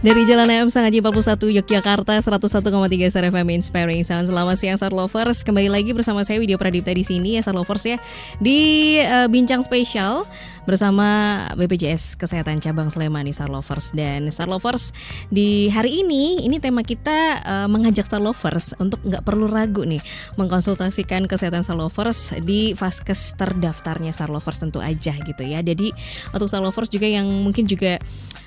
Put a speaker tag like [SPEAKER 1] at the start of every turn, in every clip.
[SPEAKER 1] Dari Jalan AM Sangaji 41 Yogyakarta 101,3 Star FM Inspiring Sound. Selamat siang Star Lovers. Kembali lagi bersama saya Widya Pradipta di sini ya Star Lovers ya. Di bincang spesial bersama BPJS Kesehatan Cabang Sleman nih Star Lovers. Dan Star Lovers di hari ini tema kita mengajak Star Lovers untuk nggak perlu ragu nih mengkonsultasikan kesehatan Star Lovers di vaskes terdaftarnya Star Lovers tentu aja gitu ya. Jadi untuk Star Lovers juga yang mungkin juga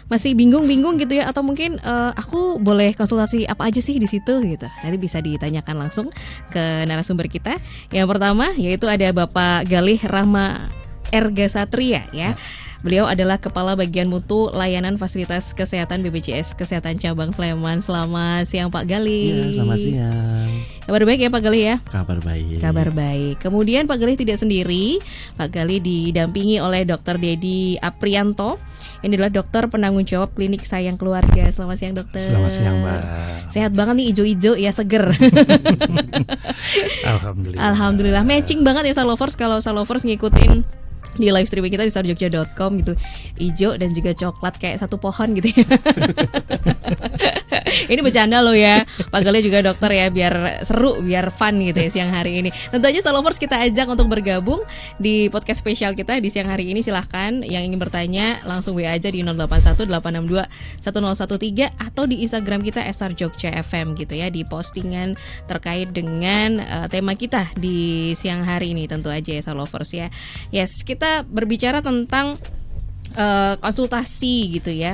[SPEAKER 1] masih bingung gitu ya, atau mungkin aku boleh konsultasi apa aja sih di situ gitu. Nanti bisa ditanyakan langsung ke narasumber kita. Yang pertama yaitu ada Bapak Galih Rahma Erga Satria ya. Beliau adalah Kepala Bagian Mutu Layanan Fasilitas Kesehatan BPJS Kesehatan Cabang Sleman. Selamat siang Pak Galih.
[SPEAKER 2] Ya, selamat siang.
[SPEAKER 1] Kabar baik ya Pak Galih ya?
[SPEAKER 2] Kabar baik.
[SPEAKER 1] Kabar baik. Kemudian Pak Galih tidak sendiri. Pak Galih didampingi oleh Dr. Dedi Aprianto. Ini adalah dokter penanggung jawab klinik Sayang Keluarga. Selamat siang dokter.
[SPEAKER 2] Selamat siang Mbak.
[SPEAKER 1] Sehat banget nih, ijo-ijo ya, seger.
[SPEAKER 2] Alhamdulillah.
[SPEAKER 1] Alhamdulillah. Matching banget ya Star Lovers kalau Star Lovers ngikutin di live streaming kita di starjogja.com gitu. Ijo dan juga coklat kayak satu pohon gitu ya. Ini bercanda loh ya. Pak Galih juga dokter ya, biar seru, biar fun gitu ya siang hari ini. Tentu aja Star Lovers kita ajak untuk bergabung di podcast spesial kita di siang hari ini. Silahkan yang ingin bertanya langsung WA aja di 081 862 1013 atau di Instagram kita @starjogja_fm gitu ya, di postingan terkait dengan tema kita di siang hari ini tentu aja ya Star Lovers ya. Yes, kita berbicara tentang konsultasi gitu ya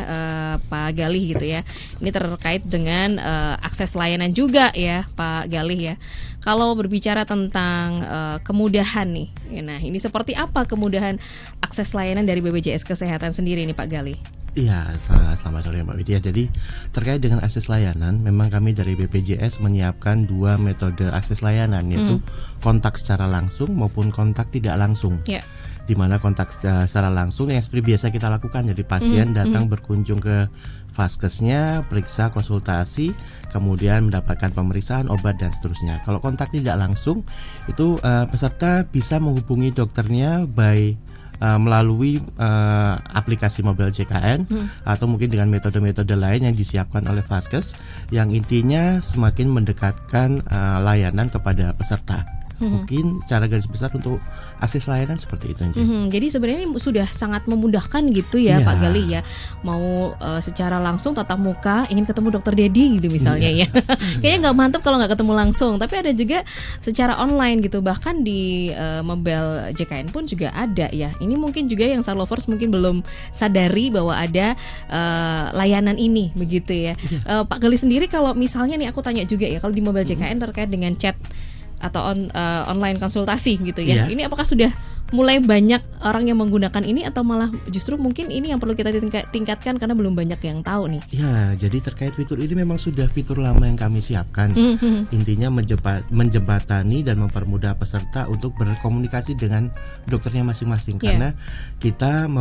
[SPEAKER 1] Pak Galih gitu ya. Ini terkait dengan akses layanan juga ya Pak Galih ya. Kalau berbicara tentang kemudahan nih, nah ini seperti apa kemudahan akses layanan dari BPJS Kesehatan sendiri nih Pak Galih?
[SPEAKER 2] Iya, selamat sore Mbak Widya. Jadi terkait dengan akses layanan, memang kami dari BPJS menyiapkan dua metode akses layanan, yaitu kontak secara langsung maupun kontak tidak langsung.
[SPEAKER 1] Yeah.
[SPEAKER 2] Di mana kontak secara langsung yang seperti biasa kita lakukan, jadi pasien datang berkunjung ke vaskesnya, periksa, konsultasi, kemudian mendapatkan pemeriksaan, obat dan seterusnya. Kalau kontak tidak langsung itu peserta bisa menghubungi dokternya melalui aplikasi Mobile JKN atau mungkin dengan metode-metode lain yang disiapkan oleh vaskes, yang intinya semakin mendekatkan layanan kepada peserta. Mungkin secara garis besar untuk akses layanan seperti itu.
[SPEAKER 1] Jadi sebenarnya ini sudah sangat memudahkan gitu ya Pak Galih ya. Mau secara langsung tatap muka, ingin ketemu dokter Dedi gitu misalnya ya. Kayaknya nggak mantap kalau nggak ketemu langsung. Tapi ada juga secara online gitu. Bahkan di Mobile JKN pun juga ada ya. Ini mungkin juga yang Star Lovers mungkin belum sadari bahwa ada layanan ini begitu ya. Pak Galih sendiri kalau misalnya nih aku tanya juga ya, kalau di Mobile JKN terkait dengan chat atau online konsultasi gitu ya. Ini apakah sudah mulai banyak orang yang menggunakan ini atau malah justru mungkin ini yang perlu kita tingkatkan karena belum banyak yang tahu nih? Ya,
[SPEAKER 2] jadi terkait fitur ini memang sudah fitur lama yang kami siapkan. Intinya menjembatani dan mempermudah peserta untuk berkomunikasi dengan dokternya masing-masing. Karena kita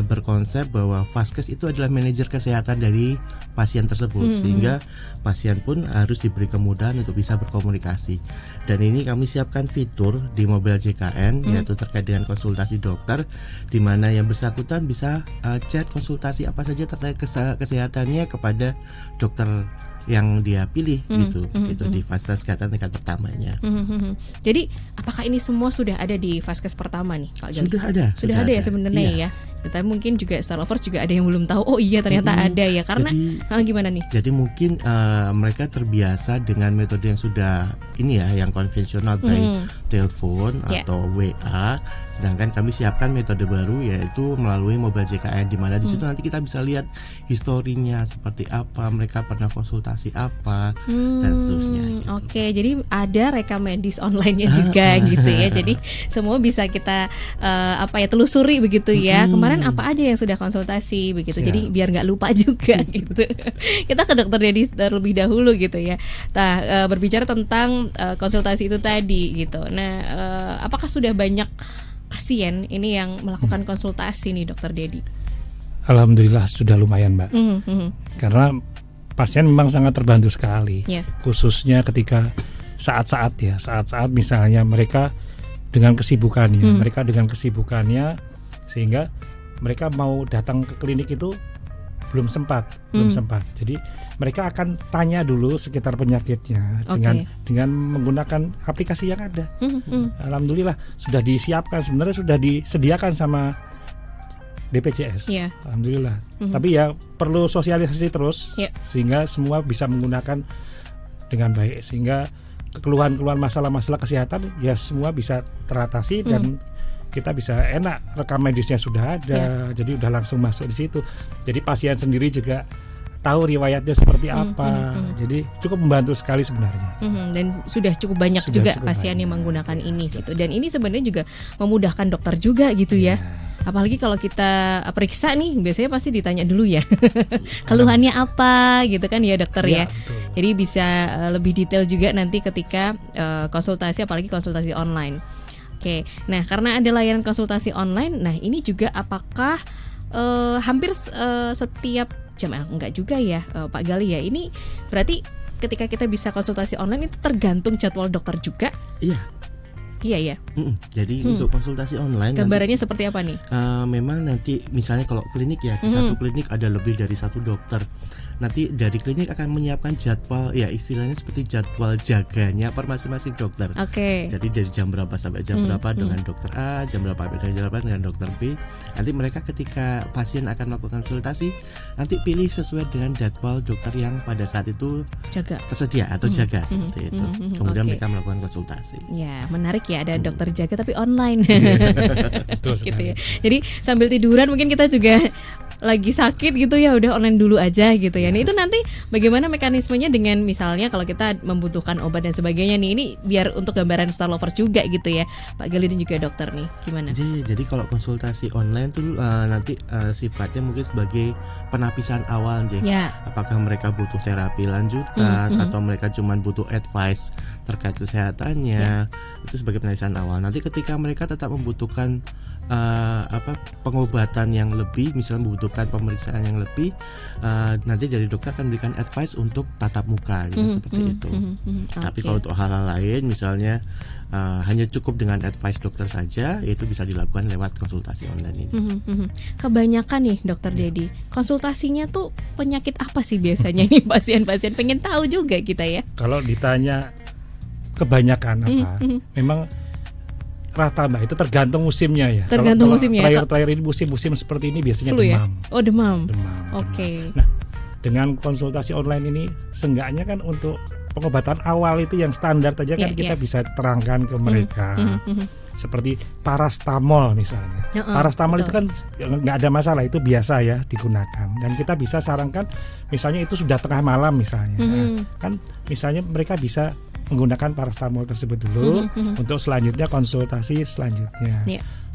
[SPEAKER 2] berkonsep bahwa vaskes itu adalah manajer kesehatan dari pasien tersebut, sehingga pasien pun harus diberi kemudahan untuk bisa berkomunikasi. Dan ini kami siapkan fitur di Mobile JKN yaitu terkait dengan konsultasi dokter, di mana yang bersangkutan bisa chat konsultasi apa saja terkait kesehatannya kepada dokter yang dia pilih gitu di fasilitas kesehatan tingkat pertamanya.
[SPEAKER 1] Jadi apakah ini semua sudah ada di vaskes pertama nih Pak Galih? Sudah ada ya sebenarnya ya. Tapi mungkin juga Star Lovers juga ada yang belum tahu. Oh iya ternyata ada ya. Karena gimana nih?
[SPEAKER 2] Jadi mungkin mereka terbiasa dengan metode yang sudah ini ya, yang konvensional baik telepon atau WA. Sedangkan kami siapkan metode baru yaitu melalui Mobile JKN, di mana di situ nanti kita bisa lihat historinya seperti apa, mereka pernah konsultasi apa dan seterusnya. Gitu.
[SPEAKER 1] Oke, jadi ada rekam medis online-nya juga gitu ya. Jadi semua bisa kita telusuri begitu ya. Kemarin apa aja yang sudah konsultasi begitu. Jadi biar nggak lupa juga gitu. Kita ke dokter Dedi terlebih dahulu gitu ya. Nah, berbicara tentang konsultasi itu tadi gitu. Nah, apakah sudah banyak pasien ini yang melakukan konsultasi nih dokter Dedi?
[SPEAKER 3] Alhamdulillah sudah lumayan Mbak. Karena pasien memang sangat terbantu sekali. Khususnya ketika saat-saat misalnya mereka dengan kesibukannya, sehingga mereka mau datang ke klinik itu belum sempat. Jadi mereka akan tanya dulu sekitar penyakitnya dengan menggunakan aplikasi yang ada. Alhamdulillah sudah disiapkan, sebenarnya sudah disediakan sama BPJS. Alhamdulillah. Tapi ya perlu sosialisasi terus sehingga semua bisa menggunakan dengan baik, sehingga keluhan-keluhan masalah-masalah kesehatan ya semua bisa teratasi dan kita bisa enak, rekam medisnya sudah ada, jadi udah langsung masuk di situ. Jadi pasien sendiri juga tahu riwayatnya seperti apa. Jadi cukup membantu sekali sebenarnya.
[SPEAKER 1] Dan sudah cukup banyak pasien yang menggunakan ini gitu. Dan ini sebenarnya juga memudahkan dokter juga gitu ya. Apalagi kalau kita periksa nih, biasanya pasti ditanya dulu ya keluhannya apa gitu kan ya dokter ya.
[SPEAKER 3] Betul.
[SPEAKER 1] Jadi bisa lebih detail juga nanti ketika konsultasi, apalagi konsultasi online. Oke, nah karena ada layanan konsultasi online, nah ini juga apakah hampir setiap jam? Enggak juga ya Pak Gali ya. Ini berarti ketika kita bisa konsultasi online itu tergantung jadwal dokter juga?
[SPEAKER 2] Iya.
[SPEAKER 1] Iya ya.
[SPEAKER 2] Jadi untuk konsultasi online
[SPEAKER 1] gambarannya nanti, seperti apa nih?
[SPEAKER 2] Memang nanti misalnya kalau klinik ya, di satu klinik ada lebih dari satu dokter. Nanti dari klinik akan menyiapkan jadwal, ya istilahnya seperti jadwal jaganya per masing-masing dokter. Jadi dari jam berapa sampai jam berapa dengan dokter A, jam berapa dengan dokter B. Nanti mereka ketika pasien akan melakukan konsultasi, nanti pilih sesuai dengan jadwal dokter yang pada saat itu tersedia atau jaga seperti itu. Kemudian mereka melakukan konsultasi.
[SPEAKER 1] Ya, menarik ya, ada dokter jaga tapi online. Gitu ya. Jadi sambil tiduran mungkin kita juga lagi sakit gitu ya, udah online dulu aja gitu ya. Nah itu nanti bagaimana mekanismenya dengan misalnya kalau kita membutuhkan obat dan sebagainya nih, ini biar untuk gambaran Star Lovers juga gitu ya Pak Gali dan juga dokter nih, gimana?
[SPEAKER 2] Jadi kalau konsultasi online tuh nanti sifatnya mungkin sebagai penapisan awal apakah mereka butuh terapi lanjutan atau mereka cuma butuh advice terkait kesehatannya, itu sebagai penapisan awal. Nanti ketika mereka tetap membutuhkan pengobatan yang lebih, misalnya membutuhkan pemeriksaan yang lebih, nanti dari dokter akan memberikan advice untuk tatap muka gitu, seperti itu. Tapi kalau untuk hal-hal lain misalnya hanya cukup dengan advice dokter saja, itu bisa dilakukan lewat konsultasi online ini.
[SPEAKER 1] Kebanyakan nih dokter Dedi, konsultasinya tuh penyakit apa sih biasanya nih pasien-pasien, pengen tahu juga kita ya.
[SPEAKER 3] Kalau ditanya kebanyakan apa, memang rata Mbak, itu tergantung musimnya ya.
[SPEAKER 1] Tergantung musimnya.
[SPEAKER 3] Terakhir ini musim seperti ini biasanya
[SPEAKER 1] flu
[SPEAKER 3] demam.
[SPEAKER 1] Ya? Oh demam.
[SPEAKER 3] Oke. Nah, dengan konsultasi online ini seenggaknya kan untuk pengobatan awal itu yang standar saja kan kita bisa terangkan ke mereka. Seperti parastamol misalnya. Parastamol itu kan nggak ada masalah, itu biasa ya digunakan. Dan kita bisa sarankan misalnya itu sudah tengah malam misalnya. Kan misalnya mereka bisa menggunakan parastamol tersebut dulu untuk selanjutnya konsultasi selanjutnya.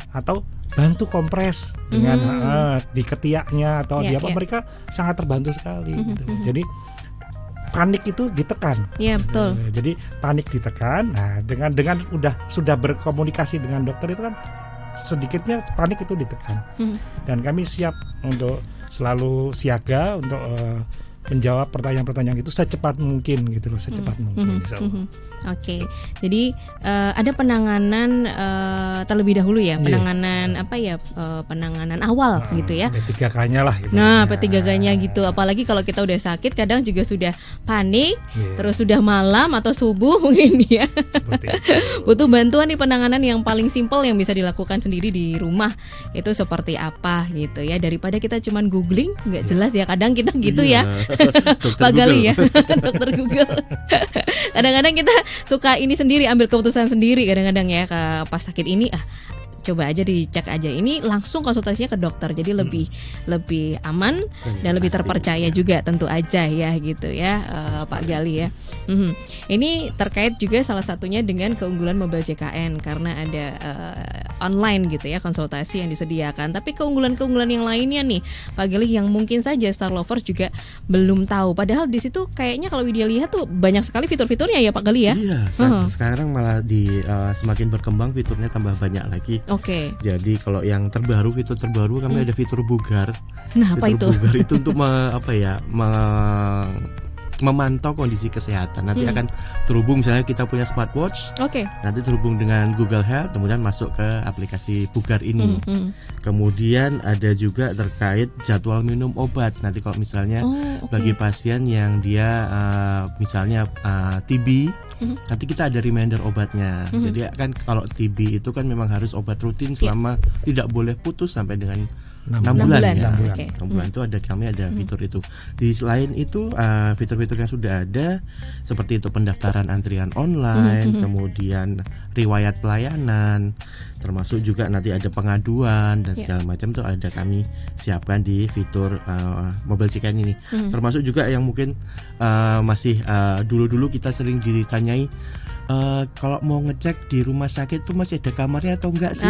[SPEAKER 3] Atau bantu kompres dengan di ketiaknya atau di apa, mereka sangat terbantu sekali gitu. Jadi panik itu ditekan.
[SPEAKER 1] Iya, betul.
[SPEAKER 3] Jadi panik ditekan. Nah, dengan sudah berkomunikasi dengan dokter itu kan sedikitnya panik itu ditekan. Dan kami siap untuk selalu siaga untuk menjawab pertanyaan-pertanyaan itu secepat mungkin gitu loh, secepat mungkin.
[SPEAKER 1] Oke. Jadi ada penanganan terlebih dahulu ya, penanganan penanganan awal gitu ya.
[SPEAKER 3] P3K-nya lah gitu.
[SPEAKER 1] Nah, P3K-nya gitu. Apalagi kalau kita udah sakit, kadang juga sudah panik, terus sudah malam atau subuh mungkin ya. Butuh bantuan nih, penanganan yang paling simpel yang bisa dilakukan sendiri di rumah itu seperti apa gitu ya, daripada kita cuman googling nggak jelas ya, kadang kita gitu ya. Pak Gali ya, dokter Google. Kadang-kadang kita suka ini sendiri, ambil keputusan sendiri kadang-kadang ya, pas sakit ini coba aja dicek aja, ini langsung konsultasinya ke dokter, jadi lebih aman dan lebih terpercaya juga tentu aja ya gitu ya Pak Gali ya. Ini terkait juga salah satunya dengan keunggulan mobile JKN karena ada online gitu ya konsultasi yang disediakan. Tapi keunggulan-keunggulan yang lainnya nih Pak Gali yang mungkin saja Star Lovers juga belum tahu, padahal di situ kayaknya kalau Widya lihat tuh banyak sekali fitur-fiturnya ya Pak Gali ya.
[SPEAKER 2] Iya, sekarang malah semakin berkembang, fiturnya tambah banyak lagi.
[SPEAKER 1] Oke.
[SPEAKER 2] Jadi kalau yang fitur terbaru kami ada fitur bugar.
[SPEAKER 1] Nah, apa itu?
[SPEAKER 2] Bugar itu untuk memantau kondisi kesehatan. Nanti akan terhubung, misalnya kita punya smartwatch, nanti terhubung dengan Google Health, kemudian masuk ke aplikasi Bugar ini. Kemudian ada juga terkait jadwal minum obat. Nanti kalau misalnya bagi pasien yang dia misalnya TB, nanti kita ada reminder obatnya. Jadi kan kalau TB itu kan memang harus obat rutin selama tidak boleh putus sampai dengan 6 bulan ya. 6 bulan itu kami ada fitur itu. Di selain itu fitur-fitur yang sudah ada seperti itu pendaftaran antrian online, kemudian riwayat pelayanan, termasuk juga nanti ada pengaduan dan segala macam itu ada kami siapkan di fitur Mobile JKN ini. Termasuk juga yang mungkin masih dulu-dulu kita sering ditanyai, kalau mau ngecek di rumah sakit itu masih ada kamarnya atau enggak sih?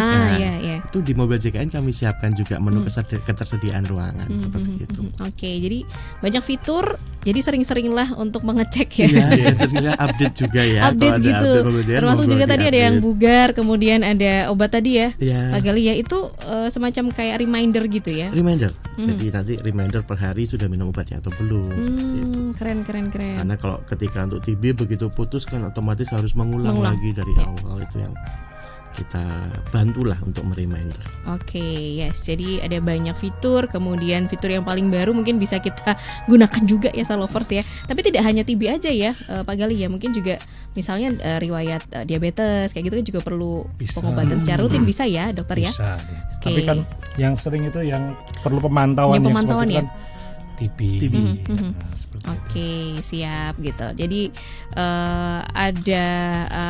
[SPEAKER 2] Itu di Mobile JKN kami siapkan juga menu ketersediaan ruangan seperti itu.
[SPEAKER 1] Jadi banyak fitur, jadi sering-seringlah untuk mengecek ya.
[SPEAKER 2] Iya, seringlah update juga ya.
[SPEAKER 1] Update gitu. Termasuk juga tadi ada yang bugar, kemudian ada obat tadi ya. Pak Gali ya, itu semacam kayak reminder gitu ya.
[SPEAKER 2] Reminder. Jadi nanti reminder per hari sudah minum obatnya atau belum. Seperti itu.
[SPEAKER 1] Keren.
[SPEAKER 2] Karena kalau ketika untuk TB begitu putus kan otomatis harus mengulang lagi dari awal, itu yang kita bantulah untuk mereminder. Jadi ada banyak fitur, kemudian fitur yang paling baru mungkin bisa kita gunakan juga ya Salovers ya. Tapi tidak hanya TB aja ya Pak Gali ya, mungkin juga misalnya riwayat diabetes kayak gitu kan juga perlu pengobatan secara rutin bisa ya dokter ya.
[SPEAKER 3] Bisa. Tapi kan yang sering itu yang perlu pemantauan yang seperti
[SPEAKER 1] ya?
[SPEAKER 3] Kan TB.
[SPEAKER 1] Siap gitu. Jadi ada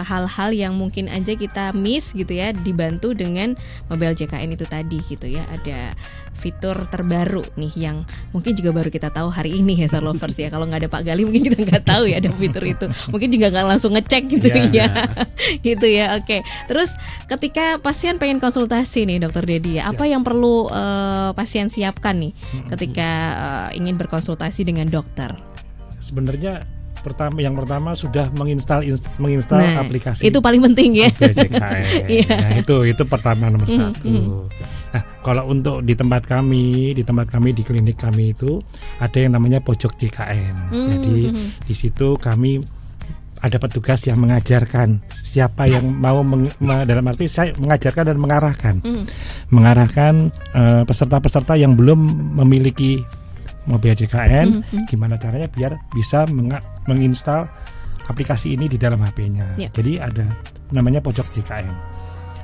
[SPEAKER 1] hal-hal yang mungkin aja kita miss gitu ya, dibantu dengan Mobile JKN itu tadi gitu ya. Ada fitur terbaru nih yang mungkin juga baru kita tahu hari ini ya Salovers ya. Kalau nggak ada Pak Gali mungkin kita nggak tahu ya ada fitur itu. Mungkin juga nggak langsung ngecek gitu gitu ya. Terus ketika pasien pengen konsultasi nih Dokter Dedi ya, apa yang perlu pasien siapkan nih ketika ingin berkonsultasi dengan dokter?
[SPEAKER 3] Sebenarnya yang pertama sudah menginstal aplikasi.
[SPEAKER 1] Itu paling penting ya.
[SPEAKER 3] Nah, itu pertama nomor satu. Nah, kalau untuk di tempat kami di klinik kami itu ada yang namanya pojok JKN. Jadi di situ kami ada petugas yang mengajarkan siapa yang mau dalam arti saya mengajarkan dan mengarahkan peserta-peserta yang belum memiliki Mobile JKN, gimana caranya biar bisa menginstal aplikasi ini di dalam HP-nya. Jadi ada namanya pojok JKN.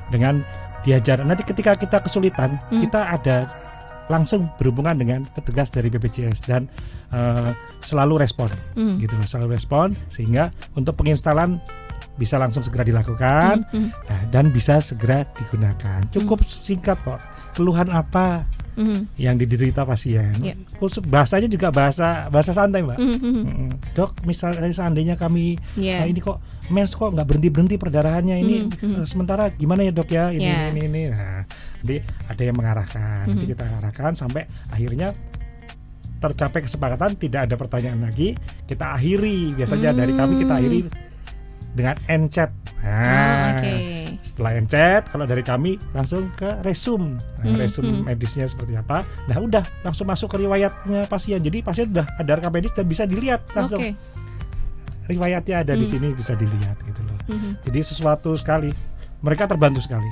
[SPEAKER 3] Dengan diajar, nanti ketika kita kesulitan, kita ada langsung berhubungan dengan petugas dari BPJS dan selalu respon, gitu, selalu respon sehingga untuk penginstalan bisa langsung segera dilakukan dan bisa segera digunakan. Cukup singkat kok. Keluhan apa yang diderita pasien? Bahasanya juga bahasa santai, Mbak. Dok, misalnya seandainya kami ini kok mens kok nggak berhenti perdarahannya ini, sementara gimana ya dok ya ini. Nah, jadi ada yang mengarahkan, nanti kita arahkan sampai akhirnya tercapai kesepakatan, tidak ada pertanyaan lagi, kita akhiri. Biasanya dari kami kita akhiri dengan end-chat. Setelah end-chat, kalau dari kami langsung ke resume, resume medisnya seperti apa. Nah udah langsung masuk ke riwayatnya pasien. Jadi pasien udah ada rekam medis dan bisa dilihat langsung. Riwayatnya ada di sini, bisa dilihat gitu loh. Jadi sesuatu sekali. Mereka terbantu sekali.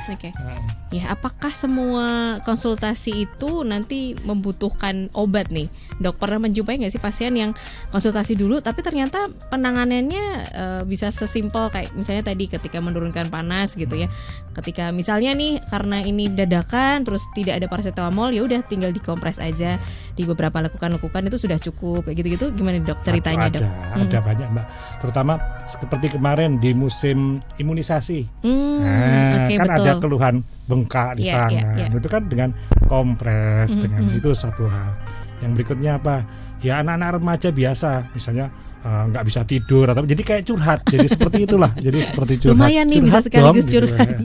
[SPEAKER 1] Ya, apakah semua konsultasi itu nanti membutuhkan obat nih? Dok, pernah menjumpai nggak sih pasien yang konsultasi dulu, tapi ternyata penanganannya bisa sesimpel kayak misalnya tadi ketika menurunkan panas gitu ya. Ketika misalnya nih karena ini dadakan, terus tidak ada paracetamol, ya udah tinggal dikompres aja di beberapa lekukan itu sudah cukup kayak gitu-gitu. Gimana dok ceritanya dok?
[SPEAKER 3] Ada banyak Mbak. Terutama seperti kemarin di musim imunisasi. Kan betul. Ada keluhan bengkak di tangan. Itu kan dengan kompres, dengan itu satu hal. Yang berikutnya apa? Ya anak-anak remaja biasa, misalnya nggak bisa tidur atau jadi kayak curhat. Jadi seperti itulah. Jadi seperti curhat.
[SPEAKER 1] Lumayan nih bisa sekaligus curhat.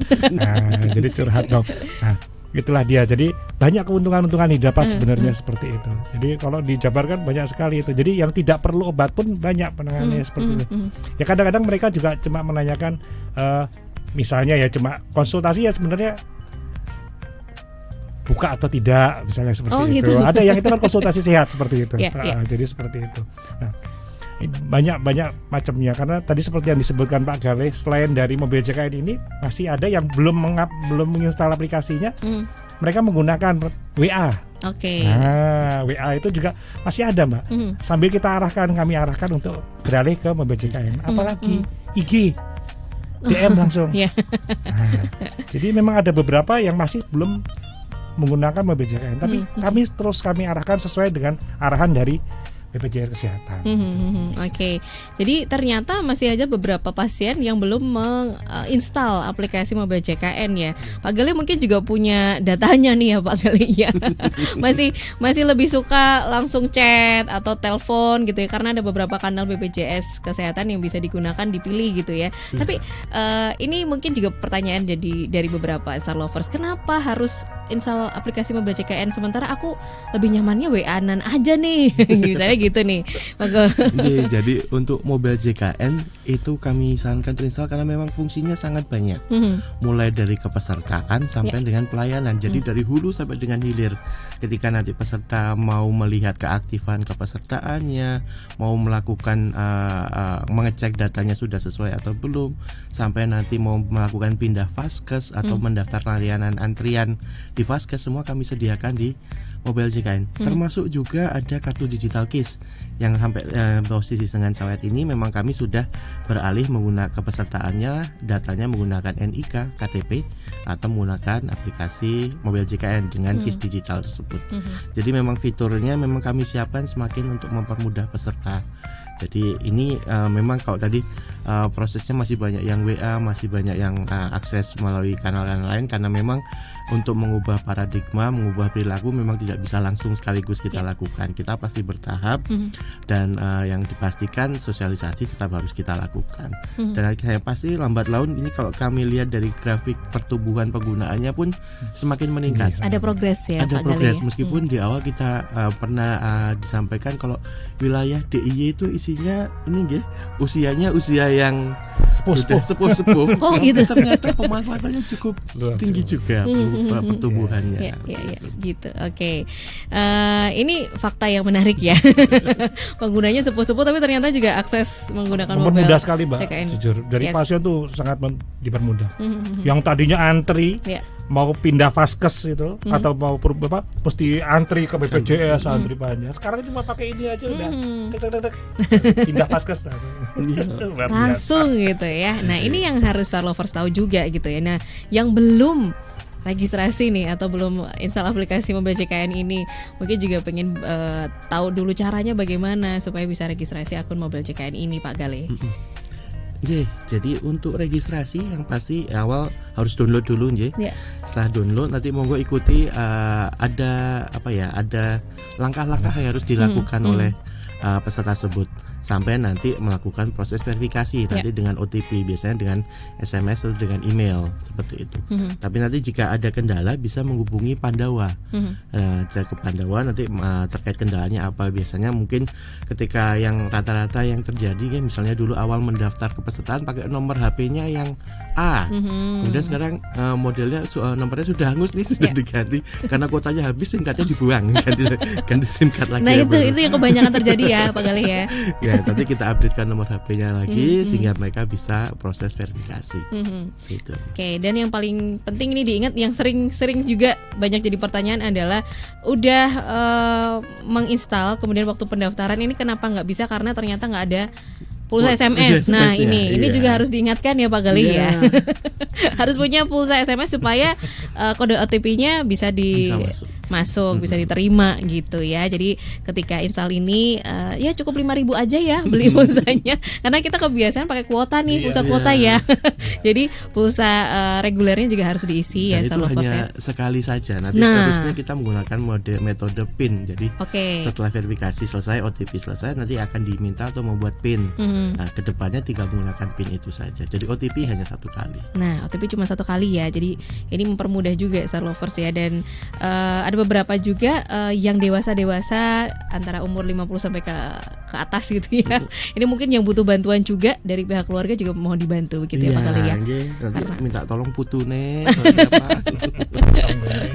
[SPEAKER 3] Jadi curhat dong. Nah, itulah dia. Jadi banyak keuntungan-keuntungan didapat sebenarnya seperti itu. Jadi kalau dijabarkan banyak sekali itu. Jadi yang tidak perlu obat pun banyak penanganannya seperti itu. Ya kadang-kadang mereka juga cuma menanyakan misalnya ya cuma konsultasi ya sebenarnya buka atau tidak misalnya seperti itu. Ada yang itu kan konsultasi sehat seperti itu. Jadi seperti itu. Nah, banyak macamnya, karena tadi seperti yang disebutkan Pak Galih, selain dari mobil JKN ini masih ada yang belum menginstal aplikasinya. Mereka menggunakan WA.
[SPEAKER 1] Oke.
[SPEAKER 3] Nah, WA itu juga masih ada, Mbak. Sambil kami arahkan untuk beralih ke mobil JKN. Apalagi IG, DM langsung. Nah, jadi memang ada beberapa yang masih belum menggunakan mobil JKN, tapi kami arahkan sesuai dengan arahan dari BPJS Kesehatan.
[SPEAKER 1] Oke. Jadi ternyata masih aja beberapa pasien yang belum menginstal aplikasi mobil JKN ya. Pak Galih mungkin juga punya datanya nih ya Pak Galih ya. masih lebih suka langsung chat atau telepon gitu ya, karena ada beberapa kanal BPJS Kesehatan yang bisa digunakan, dipilih gitu ya. Tapi ini mungkin juga pertanyaan dari beberapa Star Lovers, kenapa harus install aplikasi mobil JKN sementara aku lebih nyamannya WA-an aja nih. Misalnya gitu nih.
[SPEAKER 2] Jadi untuk mobil JKN itu kami sarankan terinstall karena memang fungsinya sangat banyak. Mulai dari kepesertaan sampai dengan pelayanan. Jadi dari hulu sampai dengan hilir. Ketika nanti peserta mau melihat keaktifan kepesertaannya, mau melakukan mengecek datanya sudah sesuai atau belum, sampai nanti mau melakukan pindah vaskes atau mendaftar layanan antrian di vaskes, semua kami sediakan di mobil JKN. Termasuk juga ada kartu digital KIS yang sampai posisi dengan saat ini memang kami sudah beralih menggunakan kepesertaannya, datanya menggunakan NIK, KTP atau menggunakan aplikasi mobil JKN dengan KIS digital tersebut. Jadi memang fiturnya memang kami siapkan semakin untuk mempermudah peserta. Jadi ini memang kalau tadi prosesnya masih banyak yang WA, masih banyak yang akses melalui kanal-kanal lain, karena memang untuk mengubah paradigma, mengubah perilaku memang tidak bisa langsung sekaligus kita lakukan. Kita pasti bertahap dan yang dipastikan sosialisasi tetap harus kita lakukan. Dan saya pasti lambat laun ini kalau kami lihat dari grafik pertumbuhan penggunaannya pun semakin meningkat.
[SPEAKER 1] Ada progres ya
[SPEAKER 2] Ada
[SPEAKER 1] Pak
[SPEAKER 2] progres
[SPEAKER 1] Galih.
[SPEAKER 2] meskipun di awal kita pernah disampaikan kalau wilayah DIY itu isinya ini usianya usia yang sepuh-sepuh.
[SPEAKER 1] Oh gitu.
[SPEAKER 2] Ternyata pemanfaatannya cukup tinggi juga pertumbuhannya.
[SPEAKER 1] Ya, gitu. Oke. Ini fakta yang menarik ya. Penggunanya sepuh-sepuh tapi ternyata juga akses menggunakan mobil
[SPEAKER 3] mempermudah sekali, Mbak.
[SPEAKER 1] JKN.
[SPEAKER 3] Jujur, dari pasien tuh sangat dipermudah. Yang tadinya antri mau pindah vaskes itu atau mau mesti antri ke BPJS, antri panjang. Sekarang cuma pakai ini aja udah pindah vaskes
[SPEAKER 1] langsung gitu ya. Nah, ini yang harus Star Lovers tahu juga gitu ya. Nah, yang belum registrasi nih atau belum install aplikasi mobil JKN ini, mungkin juga pengen tahu dulu caranya bagaimana supaya bisa registrasi akun mobil JKN ini Pak Galih.
[SPEAKER 2] Jadi untuk registrasi yang pasti awal harus download dulu Setelah download nanti monggo ikuti ada langkah-langkah yang harus dilakukan oleh peserta tersebut sampai nanti melakukan proses verifikasi nanti dengan OTP, biasanya dengan SMS atau dengan email seperti itu. Tapi nanti jika ada kendala bisa menghubungi Pandawa. Ke Pandawa nanti terkait kendalanya apa, biasanya mungkin ketika yang rata-rata yang terjadi kan misalnya dulu awal mendaftar kepesertaan pakai nomor HP-nya yang A. Kemudian sekarang modelnya nomornya sudah hangus nih, sudah diganti karena kuotanya habis, SIM card-nya dibuang, ganti SIM card lagi.
[SPEAKER 1] Nah, itu yang kebanyakan terjadi ya Pak Galih ya.
[SPEAKER 2] Nanti kita updatekan nomor HP-nya lagi sehingga mereka bisa proses verifikasi. Gitu.
[SPEAKER 1] Oke, dan yang paling penting ini diingat, yang sering juga banyak jadi pertanyaan adalah udah menginstal kemudian waktu pendaftaran ini kenapa nggak bisa, karena ternyata nggak ada pulsa SMS. Nah, ini juga harus diingatkan ya Pak Galih ya. Harus punya pulsa SMS supaya kode OTP-nya bisa masuk, bisa diterima gitu ya. Jadi ketika install ini ya cukup 5.000 aja ya beli pulsanya, karena kita kebiasaan pakai kuota nih, pulsa kuota ya. Jadi pulsa regulernya juga harus diisi ya.
[SPEAKER 2] Dan itu hanya sekali saja. Nanti seterusnya kita menggunakan metode PIN. Jadi setelah verifikasi selesai, OTP selesai, nanti akan diminta untuk membuat PIN. Nah, kedepannya tinggal menggunakan PIN itu saja. Jadi OTP hanya satu kali.
[SPEAKER 1] Nah, OTP cuma satu kali ya. Jadi ini mempermudah juga Star Lovers ya. Dan ada beberapa juga yang dewasa antara umur 50 sampai ke atas gitu ya. Ini mungkin yang butuh bantuan juga dari pihak keluarga juga mohon dibantu begitu ya Pak Galih ya.
[SPEAKER 2] Nanti minta tolong putune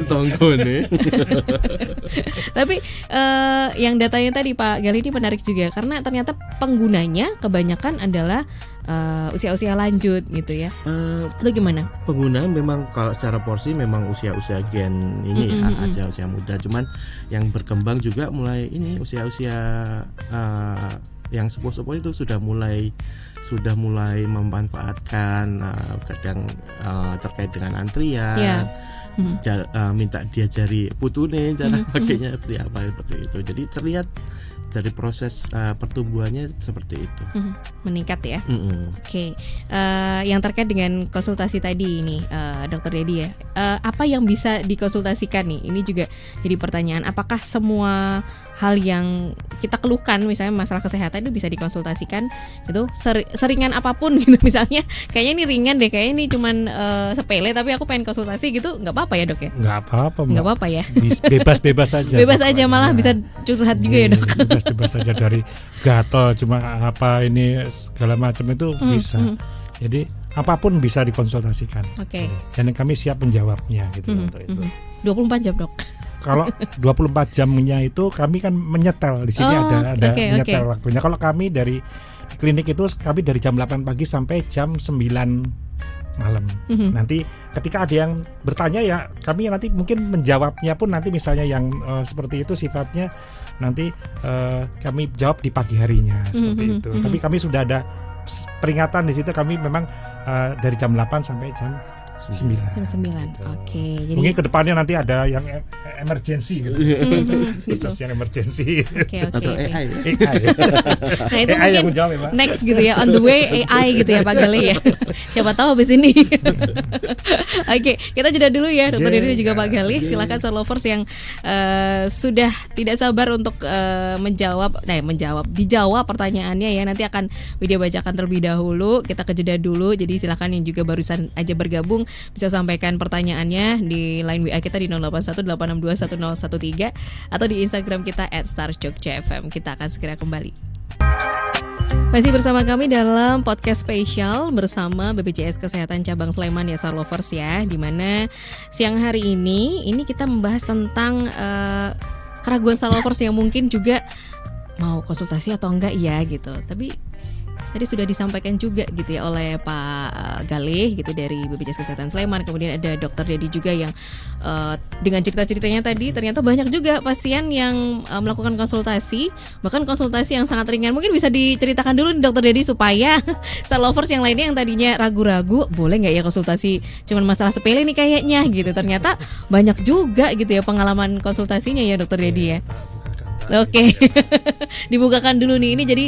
[SPEAKER 2] tonggo nih.
[SPEAKER 1] Tapi yang datanya tadi Pak Gali ini menarik juga karena ternyata penggunanya kebanyakan adalah usia-usia lanjut gitu ya. Atau gimana?
[SPEAKER 2] Pengguna memang kalau secara porsi memang usia-usia gen ini usia-usia muda. Cuman yang berkembang juga mulai ini usia-usia yang sepuh-sepuh itu sudah mulai memanfaatkan kadang terkait dengan antrian, minta diajari putune cara pakainya seperti apa seperti itu. Jadi terlihat dari proses pertumbuhannya seperti itu
[SPEAKER 1] meningkat ya. Oke. Yang terkait dengan konsultasi tadi ini Dokter Dedi ya, apa yang bisa dikonsultasikan nih? Ini juga jadi pertanyaan. Apakah semua hal yang kita keluhkan misalnya masalah kesehatan itu bisa dikonsultasikan gitu, seringan apapun gitu, misalnya kayaknya ini ringan deh, kayaknya ini cuman sepele tapi aku pengen konsultasi gitu, nggak apa-apa ya Dok ya?
[SPEAKER 3] Nggak apa-apa
[SPEAKER 1] ya,
[SPEAKER 3] bebas aja.
[SPEAKER 1] Bebas aja, malah bisa curhat juga ya Dok.
[SPEAKER 3] Bebas aja, dari gatal cuma apa ini segala macam itu bisa. Jadi apapun bisa dikonsultasikan.
[SPEAKER 1] Oke.
[SPEAKER 3] Dan kami siap menjawabnya gitu untuk itu.
[SPEAKER 1] 24 jam Dok.
[SPEAKER 3] Kalau 24 jamnya itu kami kan menyetel di sini, ada menyetel waktunya. Kalau kami dari klinik itu kami dari jam 8 pagi sampai jam 9 malam. Nanti ketika ada yang bertanya ya kami nanti mungkin menjawabnya pun nanti misalnya yang seperti itu sifatnya nanti kami jawab di pagi harinya seperti itu. Tapi kami sudah ada peringatan di situ, kami memang dari jam 8 sampai jam 9.
[SPEAKER 1] Gitu. Oke. Jadi
[SPEAKER 3] mungkin kedepannya nanti ada yang emergency gitu. Khusus yang emergency.
[SPEAKER 2] Atau AI.
[SPEAKER 1] Nah itu
[SPEAKER 3] AI
[SPEAKER 1] mungkin
[SPEAKER 3] jawab, ya,
[SPEAKER 1] next gitu ya, on the way AI gitu ya Pak Gali ya. Siapa tahu habis ini. Oke, kita jeda dulu ya Dokter Dedi dan juga Pak Gali. Silakan Star Lovers yang sudah tidak sabar untuk dijawab pertanyaannya ya. Nanti akan video bacakan terlebih dahulu. Kita ke jeda dulu. Jadi silakan yang juga barusan aja bergabung bisa sampaikan pertanyaannya di line WA kita di 0818621013 atau di Instagram kita @starsjogjafm. Kita akan segera kembali. Masih bersama kami dalam podcast spesial bersama BPJS Kesehatan Cabang Sleman ya Star Lovers ya, dimana siang hari ini kita membahas tentang keraguan Star Lovers yang mungkin juga mau konsultasi atau enggak ya gitu. Tapi tadi sudah disampaikan juga gitu ya oleh Pak Galih gitu dari BPJS Kesehatan Sleman. Kemudian ada Dokter Dedi juga yang dengan cerita-ceritanya tadi ternyata banyak juga pasien yang melakukan konsultasi, bahkan konsultasi yang sangat ringan. Mungkin bisa diceritakan dulu nih Dokter Dedi supaya Star Lovers yang lainnya yang tadinya ragu-ragu, boleh nggak ya konsultasi cuman masalah sepele nih kayaknya gitu. Ternyata banyak juga gitu ya pengalaman konsultasinya ya Dokter Dedi ya. Oke. Dibukakan dulu nih, ini jadi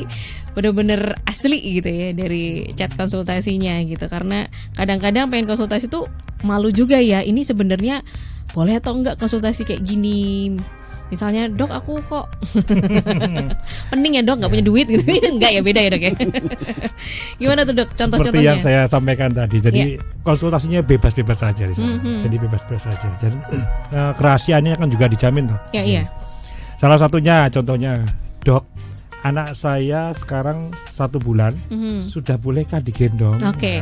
[SPEAKER 1] benar-benar asli gitu ya dari chat konsultasinya gitu, karena kadang-kadang pengen konsultasi tuh malu juga ya, ini sebenarnya boleh atau enggak konsultasi kayak gini, misalnya Dok aku kok pening ya Dok, nggak punya duit gitu. Enggak ya, beda ya Dok ya. Gimana tuh Dok contoh-contohnya?
[SPEAKER 3] Seperti yang saya sampaikan tadi, jadi konsultasinya bebas-bebas saja di sana. Jadi bebas-bebas saja, jadi kerahasiaannya kan juga dijamin tuh.
[SPEAKER 1] Iya.
[SPEAKER 3] Salah satunya contohnya, Dok, anak saya sekarang 1 bulan, sudah bolehkah digendong?
[SPEAKER 1] Oke.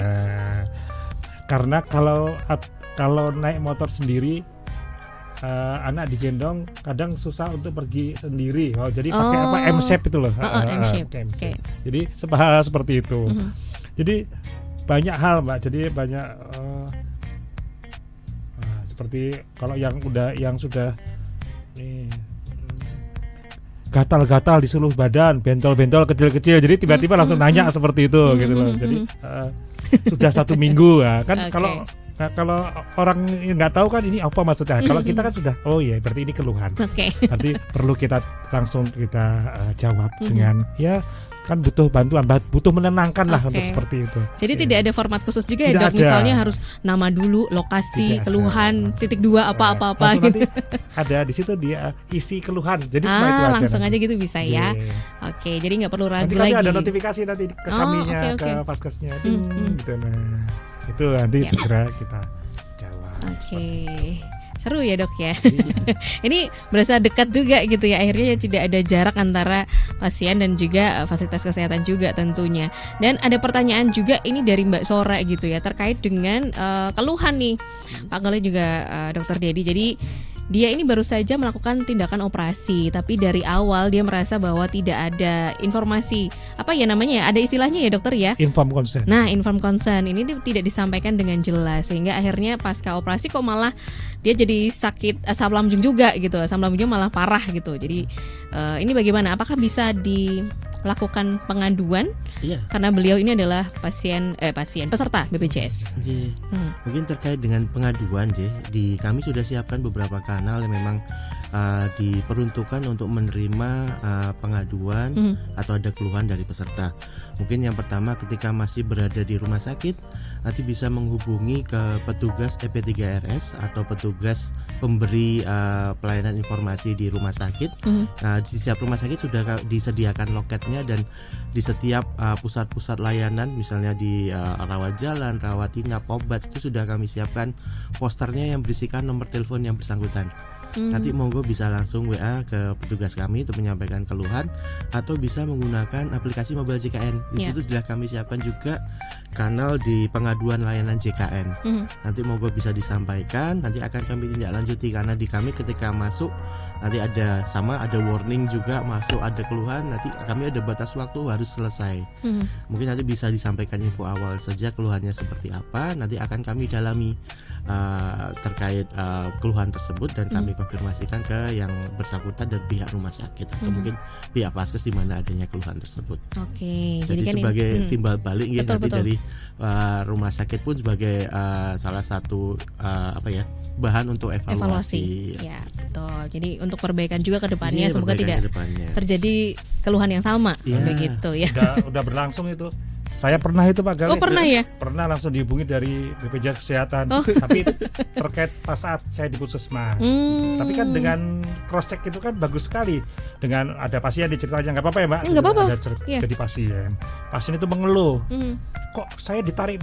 [SPEAKER 3] Karena kalau naik motor sendiri, anak digendong kadang susah untuk pergi sendiri. Jadi pakai apa, M-shape itu loh.
[SPEAKER 1] M-shape. Okay.
[SPEAKER 3] Jadi seperti itu. Jadi banyak hal Mbak. Jadi banyak seperti kalau yang sudah nih, gatal-gatal di seluruh badan, bentol-bentol kecil-kecil, jadi tiba-tiba langsung nanya seperti itu gitu loh. Jadi sudah 1 minggu ya kan. Kalau orang nggak tahu kan ini apa maksudnya. Kalau kita kan sudah, oh iya berarti ini keluhan. Berarti perlu kita langsung jawab dengan ya kan butuh bantuan, butuh menenangkan lah untuk seperti itu.
[SPEAKER 1] Jadi tidak ada format khusus juga ya Dok, misalnya harus nama dulu, lokasi, tidak keluhan, ada. Titik 2 apa-apa gitu.
[SPEAKER 3] Ada di situ dia isi keluhan. Jadi
[SPEAKER 1] itu langsung aja gitu bisa ya. Oke, jadi nggak perlu ragu lagi.
[SPEAKER 3] Nanti ada notifikasi nanti ke kaminya, ke Paskesnya, gitu. Nah, itu nanti segera kita jawab.
[SPEAKER 1] Oke. Seru ya dok ya. Ini berasa dekat juga gitu ya. Akhirnya ya tidak ada jarak antara pasien dan juga fasilitas kesehatan juga tentunya. Dan ada pertanyaan juga ini dari Mbak Sora gitu ya, terkait dengan keluhan nih Pak Galih juga Dokter Dedi. Jadi dia ini baru saja melakukan tindakan operasi, tapi dari awal dia merasa bahwa tidak ada informasi, apa ya namanya ya, ada istilahnya ya dokter ya,
[SPEAKER 3] inform consent.
[SPEAKER 1] Nah inform consent ini tidak disampaikan dengan jelas, sehingga akhirnya pasca operasi kok malah dia jadi sakit asam lambung juga gitu, asam lambungnya malah parah gitu. Jadi ini bagaimana, apakah bisa dilakukan pengaduan?
[SPEAKER 2] Iya.
[SPEAKER 1] Karena beliau ini adalah peserta BPJS.
[SPEAKER 2] Mungkin terkait dengan pengaduan, di kami sudah siapkan beberapa kanal yang memang diperuntukkan untuk menerima pengaduan atau ada keluhan dari peserta. Mungkin yang pertama, ketika masih berada di rumah sakit, nanti bisa menghubungi ke petugas EP3RS atau petugas pemberi pelayanan informasi di rumah sakit. Nah, di setiap rumah sakit sudah disediakan loketnya, dan di setiap pusat-pusat layanan, misalnya di rawat jalan, rawat inap, obat, itu sudah kami siapkan posternya yang berisikan nomor telepon yang bersangkutan. Nanti monggo bisa langsung WA ke petugas kami untuk menyampaikan keluhan, atau bisa menggunakan aplikasi Mobile JKN. Di situ sudah kami siapkan juga kanal di pengaduan layanan JKN. Nanti monggo bisa disampaikan, nanti akan kami tindak lanjuti, karena di kami ketika masuk nanti ada warning juga, masuk ada keluhan, nanti kami ada batas waktu harus selesai. Mungkin nanti bisa disampaikan info awal saja keluhannya seperti apa, nanti akan kami dalami terkait keluhan tersebut, dan kami konfirmasikan ke yang bersangkutan dan pihak rumah sakit atau mungkin pihak vaskes di mana adanya keluhan tersebut.
[SPEAKER 1] Oke.
[SPEAKER 2] Jadi kan sebagai timbal balik ya, nanti dari rumah sakit pun sebagai salah satu bahan untuk evaluasi.
[SPEAKER 1] Ya betul. Jadi untuk perbaikan juga ke depannya, semoga tidak terjadi keluhan yang sama begitu ya.
[SPEAKER 3] Udah berlangsung itu. Saya pernah itu Pak Galih.
[SPEAKER 1] Oh pernah ya?
[SPEAKER 3] Pernah langsung dihubungi dari BPJS Kesehatan. Tapi terkait pas saat saya di Puskesmas. Tapi kan dengan cross check itu kan bagus sekali. Dengan ada pasien diceritain, nggak apa-apa ya Mbak?
[SPEAKER 1] Nggak apa-apa.
[SPEAKER 3] Jadi pasien itu mengeluh. Kok saya ditarik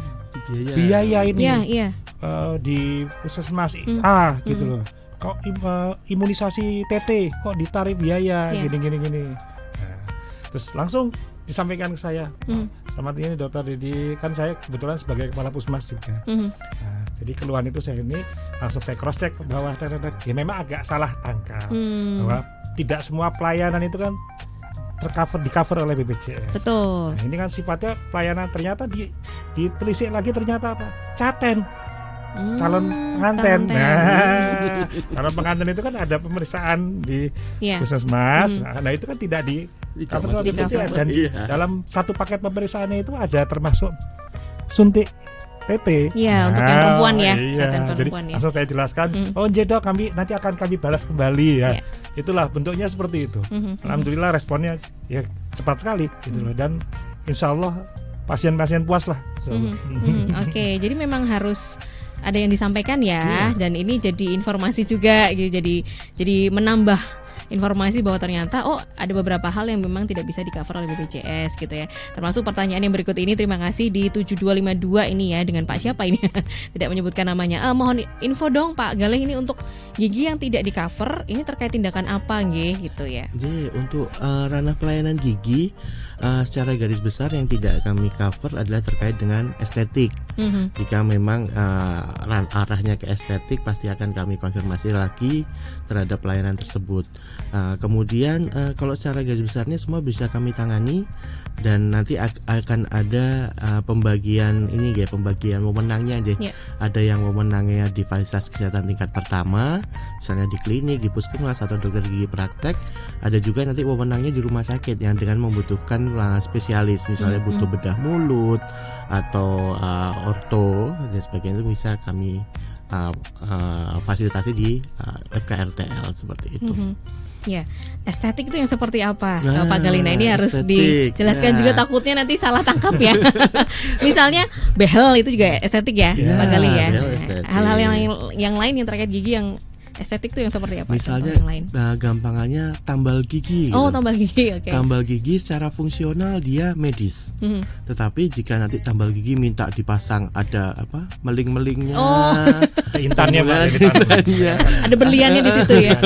[SPEAKER 3] biaya ini di Puskesmas gitu loh. Kok imunisasi TT kok ditarik biaya gini. Nah, terus langsung disampaikan ke saya, selamat ini Dokter Dedi, kan saya kebetulan sebagai kepala Puskesmas juga. Nah, jadi keluhan itu saya ini langsung saya cross check bahwa ya memang agak salah tangkap bahwa tidak semua pelayanan itu kan di cover oleh BPJS.
[SPEAKER 1] Betul.
[SPEAKER 3] Nah, ini kan sifatnya pelayanan, ternyata ditelisik lagi ternyata apa? Caten. Calon pengantin. Nah, calon pengantin itu kan ada pemeriksaan di Puskesmas. Nah, itu kan tidak di cover BPJS, dan dalam satu paket pemeriksaannya itu ada termasuk suntik TT.
[SPEAKER 1] Iya, untuk yang perempuan ya, caten perempuan
[SPEAKER 3] jadi, langsung saya jelaskan, Dok, nanti akan kami balas kembali ya. Itulah bentuknya seperti itu. Alhamdulillah responnya ya cepat sekali gitu loh, dan insya Allah pasien-pasien puas lah.
[SPEAKER 1] Oke, jadi memang harus ada yang disampaikan ya, dan ini jadi informasi juga gitu, jadi menambah informasi bahwa ternyata ada beberapa hal yang memang tidak bisa di-cover oleh BPJS gitu ya. Termasuk pertanyaan yang berikut ini, terima kasih di 7252 ini ya, dengan Pak siapa ini tidak menyebutkan namanya. Mohon info dong Pak Galih, ini untuk gigi yang tidak di-cover ini terkait tindakan apa nggih gitu ya.
[SPEAKER 2] Jadi untuk ranah pelayanan gigi secara garis besar yang tidak kami cover adalah terkait dengan estetik. Jika memang arahnya ke estetik, pasti akan kami konfirmasi lagi terhadap pelayanan tersebut. Kemudian kalau secara garis besarnya semua bisa kami tangani, dan nanti akan ada pembagian wewenangnya aja. Ada yang wewenangnya di fasilitas kesehatan tingkat pertama, misalnya di klinik, di puskesmas atau dokter gigi praktek. Ada juga nanti wewenangnya di rumah sakit yang dengan membutuhkan spesialis, misalnya butuh bedah mulut atau orto dan sebagainya, itu bisa kami fasilitasi di FKRTL seperti itu.
[SPEAKER 1] Ya, estetik itu yang seperti apa, Pak Galina? Ini harus dijelaskan juga, takutnya nanti salah tangkap ya. Misalnya behel itu juga estetik ya, Pak Gali ya. Hal-hal yang lain yang terkait gigi yang estetik tuh yang seperti apa?
[SPEAKER 2] Misalnya
[SPEAKER 1] yang lain?
[SPEAKER 2] Gampangannya tambal gigi.
[SPEAKER 1] Oh,
[SPEAKER 2] gitu.
[SPEAKER 1] tambal gigi, oke.
[SPEAKER 2] Tambal gigi secara fungsional dia medis. Tetapi jika nanti tambal gigi minta dipasang ada meling-melingnya,
[SPEAKER 3] ada intannya,
[SPEAKER 1] ada berliannya di situ ya.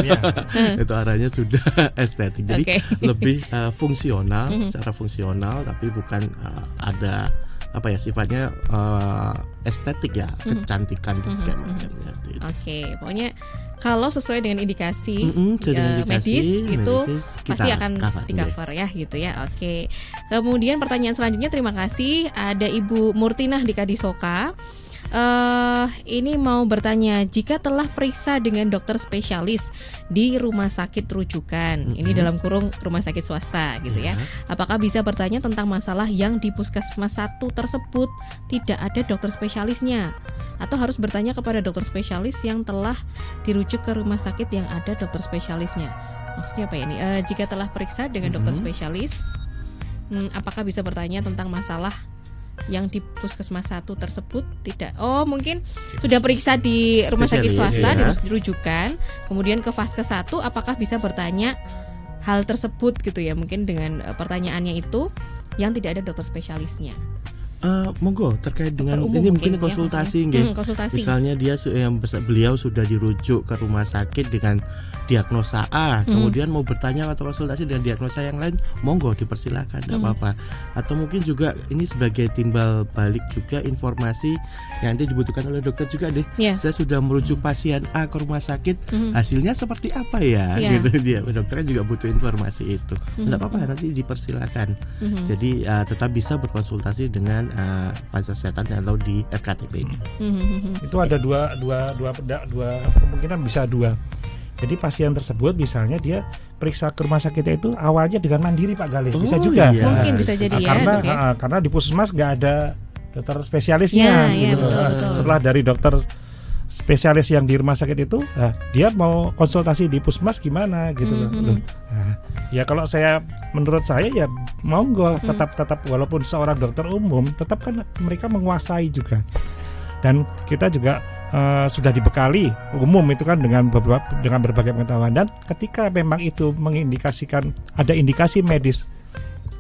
[SPEAKER 2] Itu arahnya sudah estetik. Jadi lebih fungsional, secara fungsional, tapi bukan ada sifatnya estetik ya, kecantikan dan segala macamnya.
[SPEAKER 1] Oke, pokoknya kalau sesuai dengan indikasi, medis itu pasti akan di cover ya gitu ya. Oke. Kemudian pertanyaan selanjutnya, terima kasih, ada Ibu Murtinah di Kadisoka. Ini mau bertanya, jika telah periksa dengan dokter spesialis di rumah sakit rujukan, ini dalam kurung rumah sakit swasta gitu ya, apakah bisa bertanya tentang masalah yang di puskesmas 1 tersebut tidak ada dokter spesialisnya, atau harus bertanya kepada dokter spesialis yang telah dirujuk ke rumah sakit yang ada dokter spesialisnya? Maksudnya apa ya ini? Jika telah periksa dengan dokter spesialis, apakah bisa bertanya tentang masalah yang di puskesmas 1 tersebut tidak? Oh, mungkin sudah periksa di rumah sakit swasta, dirujukan, kemudian ke Vaskes 1, apakah bisa bertanya hal tersebut gitu ya? Mungkin dengan pertanyaannya itu yang tidak ada dokter spesialisnya.
[SPEAKER 2] Monggo terkait dengan ini mungkin konsultasi, konsultasi. Misalnya beliau sudah dirujuk ke rumah sakit dengan diagnosa A, kemudian mau bertanya atau konsultasi dengan diagnosa yang lain, monggo dipersilakan, tidak apa-apa. Atau mungkin juga ini sebagai timbal balik juga informasi yang nanti dibutuhkan oleh dokter juga deh. Saya sudah merujuk pasien A ke rumah sakit, hasilnya seperti apa ya? Gitu dia. Dokternya juga butuh informasi itu. Tidak apa-apa, nanti dipersilakan. Jadi tetap bisa berkonsultasi dengan fasilitas kesehatan atau di FKTP-nya.
[SPEAKER 3] Itu ada dua kemungkinan, bisa dua. Jadi pasien tersebut misalnya dia periksa ke rumah sakitnya itu awalnya dengan mandiri, Pak Galis, bisa juga.
[SPEAKER 1] Iya. Mungkin bisa jadi
[SPEAKER 3] karena di puskesmas nggak ada dokter spesialisnya.
[SPEAKER 1] Betul.
[SPEAKER 3] Setelah dari dokter spesialis yang di rumah sakit itu, dia mau konsultasi di puskesmas gimana gitu loh. Ya kalau menurut saya ya monggo, tetap walaupun seorang dokter umum, tetap kan mereka menguasai juga. Dan kita juga sudah dibekali umum itu kan dengan berbagai pengetahuan, dan ketika memang itu mengindikasikan ada indikasi medis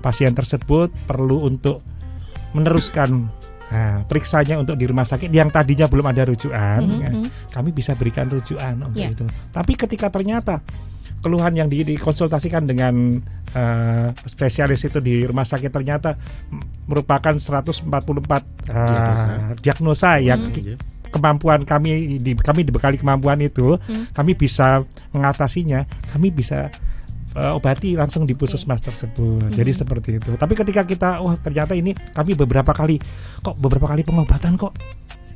[SPEAKER 3] pasien tersebut perlu untuk meneruskan periksanya untuk di rumah sakit yang tadinya belum ada rujukan, kami bisa berikan rujukan untuk itu. Tapi ketika ternyata keluhan yang dikonsultasikan dengan spesialis itu di rumah sakit ternyata merupakan 144 diagnosa yang kemampuan kami dibekali kemampuan itu, kami bisa mengatasinya, kami bisa obati langsung di puskesmas tersebut. Jadi seperti itu. Tapi ketika kita ternyata ini kami beberapa kali pengobatan kok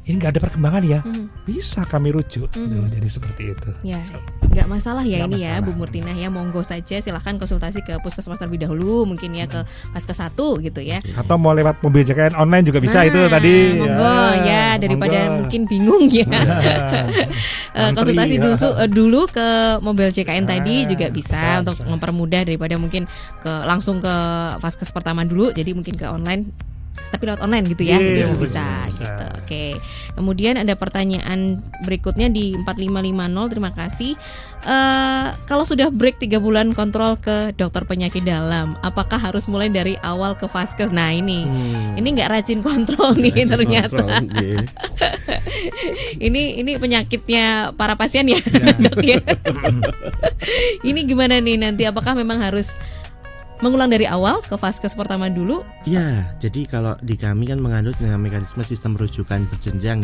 [SPEAKER 3] ini nggak ada perkembangan ya, bisa kami rujuk. Jadi seperti itu.
[SPEAKER 1] Ya, nggak masalah ya, ini masalah. Ya Bu Murtinah ya, monggo saja silahkan konsultasi ke puskesmas terlebih dahulu, mungkin ya ke Vaskes 1 gitu ya.
[SPEAKER 3] Atau mau lewat mobil JKN online juga bisa itu tadi.
[SPEAKER 1] Monggo ya, daripada mungkin bingung ya. Konsultasi dulu ke mobil JKN tadi juga bisa untuk mempermudah daripada mungkin langsung ke Vaskes pertama dulu, jadi mungkin ke online. Tapi lewat online gitu ya, jadi bisa gitu. Oke. Kemudian ada pertanyaan berikutnya di 4550, terima kasih. Kalau sudah break 3 bulan kontrol ke dokter penyakit dalam, apakah harus mulai dari awal ke Vaskes? Nah ini nggak rajin kontrol nih ternyata. Ini penyakitnya para pasien ya, dok ya. Ini gimana nih nanti? Apakah memang harus mengulang dari awal ke Vaskes pertama dulu?
[SPEAKER 2] Ya, jadi kalau di kami kan menganut dengan mekanisme sistem rujukan berjenjang,